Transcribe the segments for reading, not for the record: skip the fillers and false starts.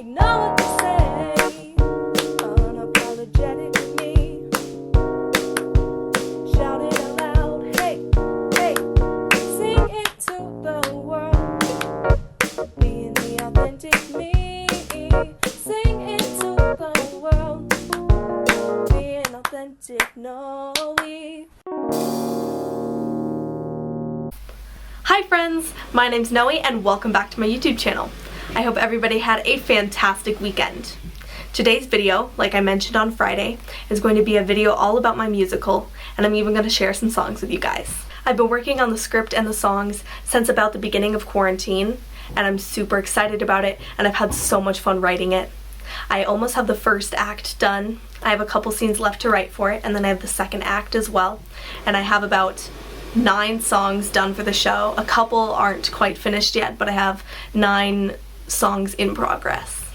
Ignore what they say, unapologetic with me. Shout it out loud, hey, hey. Sing it to the world, being the authentic me. Sing it to the world, being authentic Noe. Hi friends, my name's Noe and welcome back to my YouTube channel. I hope everybody had a fantastic weekend. Today's video, like I mentioned on Friday, is going to be a video all about my musical, and I'm even going to share some songs with you guys. I've been working on the script and the songs since about the beginning of quarantine, and I'm super excited about it, and I've had so much fun writing it. I almost have the first act done. I have a couple scenes left to write for it, and then I have the second act as well, and I have about 9 songs done for the show. A couple aren't quite finished yet, but I have 9 songs in progress.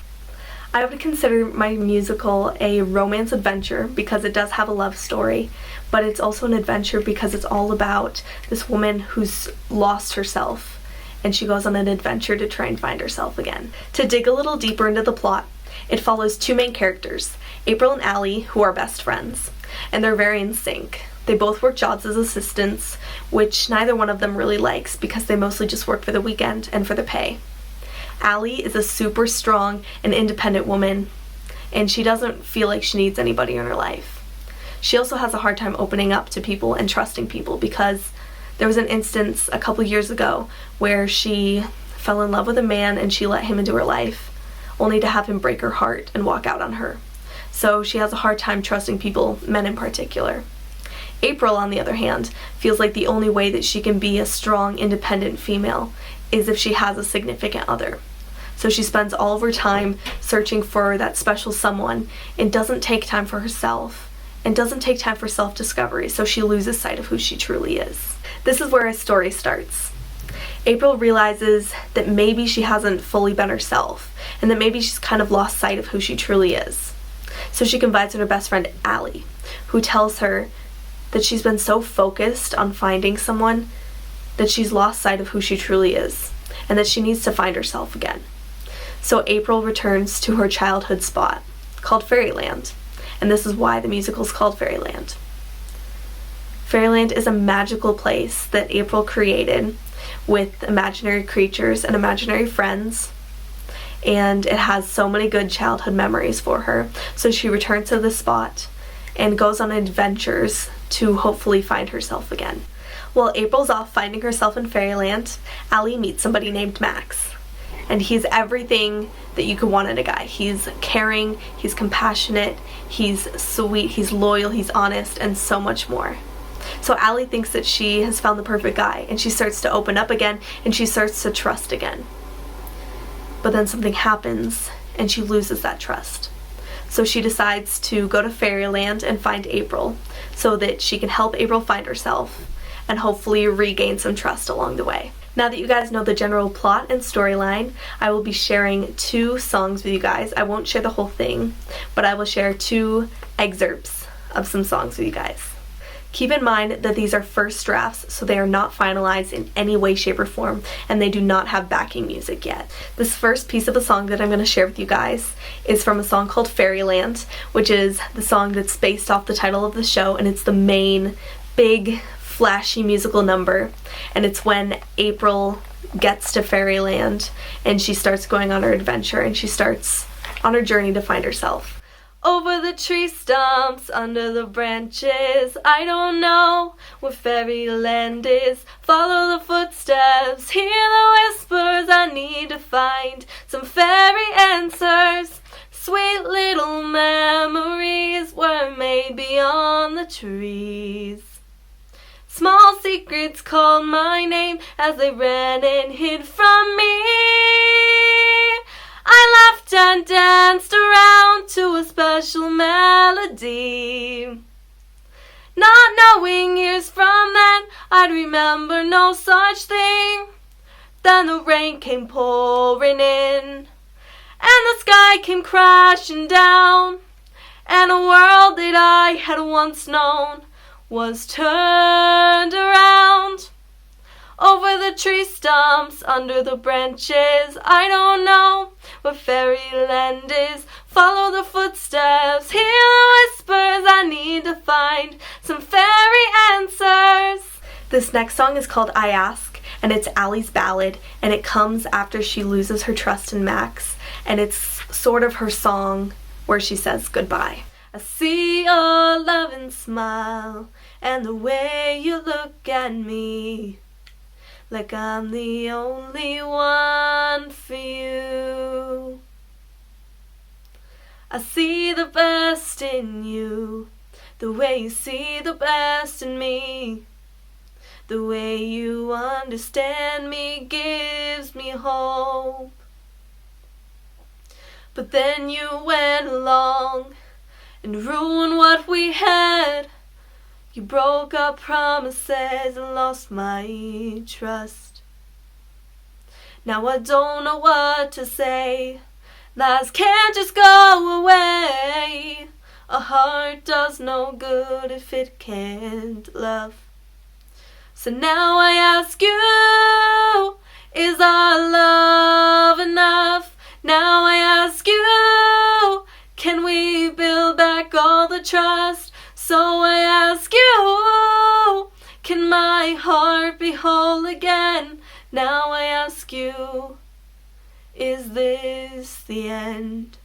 I would consider my musical a romance adventure because it does have a love story, but it's also an adventure because it's all about this woman who's lost herself and she goes on an adventure to try and find herself again. To dig a little deeper into the plot, it follows 2 main characters, April and Allie, who are best friends, and they're very in sync. They both work jobs as assistants, which neither one of them really likes because they mostly just work for the weekend and for the pay. Allie is a super strong and independent woman, and she doesn't feel like she needs anybody in her life. She also has a hard time opening up to people and trusting people because there was an instance a couple years ago where she fell in love with a man and she let him into her life, only to have him break her heart and walk out on her. So she has a hard time trusting people, men in particular. April, on the other hand, feels like the only way that she can be a strong, independent female is if she has a significant other. So she spends all of her time searching for that special someone and doesn't take time for herself and doesn't take time for self-discovery, so she loses sight of who she truly is. This is where a story starts. April realizes that maybe she hasn't fully been herself and that maybe she's kind of lost sight of who she truly is. So she confides in her best friend Allie, who tells her that she's been so focused on finding someone that she's lost sight of who she truly is and that she needs to find herself again. So April returns to her childhood spot called Fairyland, and this is why the musical is called Fairyland. Fairyland is a magical place that April created with imaginary creatures and imaginary friends, and it has so many good childhood memories for her. So she returns to this spot and goes on adventures to hopefully find herself again. While April's off finding herself in Fairyland, Allie meets somebody named Max. And he's everything that you could want in a guy. He's caring, he's compassionate, he's sweet, he's loyal, he's honest, and so much more. So Allie thinks that she has found the perfect guy, and she starts to open up again, and she starts to trust again. But then something happens, and she loses that trust. So she decides to go to Fairyland and find April so that she can help April find herself and hopefully regain some trust along the way. Now that you guys know the general plot and storyline, I will be sharing 2 songs with you guys. I won't share the whole thing, but I will share 2 excerpts of some songs with you guys. Keep in mind that these are first drafts, so they are not finalized in any way, shape, or form, and they do not have backing music yet. This first piece of a song that I'm going to share with you guys is from a song called Fairyland, which is the song that's based off the title of the show, and it's the main, big, flashy musical number, and it's when April gets to Fairyland, and she starts going on her adventure, and she starts on her journey to find herself. Over the tree stumps, under the branches, I don't know where fairyland is. Follow the footsteps, hear the whispers, I need to find some fairy answers. Sweet little memories were made beyond the trees. Small secrets called my name as they ran and hid from me. I laughed and danced around to a special melody. Not knowing years from then I'd remember no such thing. Then the rain came pouring in, and the sky came crashing down, and a world that I had once known was turned around. over the tree stumps, under the branches. I don't know what fairyland is. Follow the footsteps, hear the whispers. I need to find some fairy answers. This next song is called I Ask, and it's Allie's ballad, and it comes after she loses her trust in Max, and it's sort of her song where she says goodbye. I see your loving smile and the way you look at me, like I'm the only one for you. I see the best in you, the way you see the best in me. The way you understand me gives me hope. But then you went along and ruined what we had. You broke our promises and lost my trust. Now I don't know what to say. Lies can't just go away. A heart does no good if it can't love. So now I ask you, is our love enough? Now I ask you, can we build back all the trust? So I ask you, can my heart be whole again? Now I ask you, is this the end?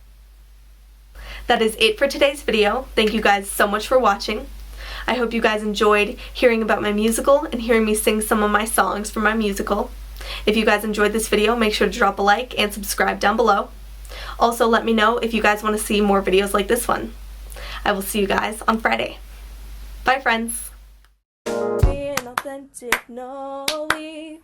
That is it for today's video. Thank you guys so much for watching. I hope you guys enjoyed hearing about my musical and hearing me sing some of my songs from my musical. If you guys enjoyed this video, make sure to drop a like and subscribe down below. Also, let me know if you guys want to see more videos like this one. I will see you guys on Friday. Bye, friends. Being authentic, no, we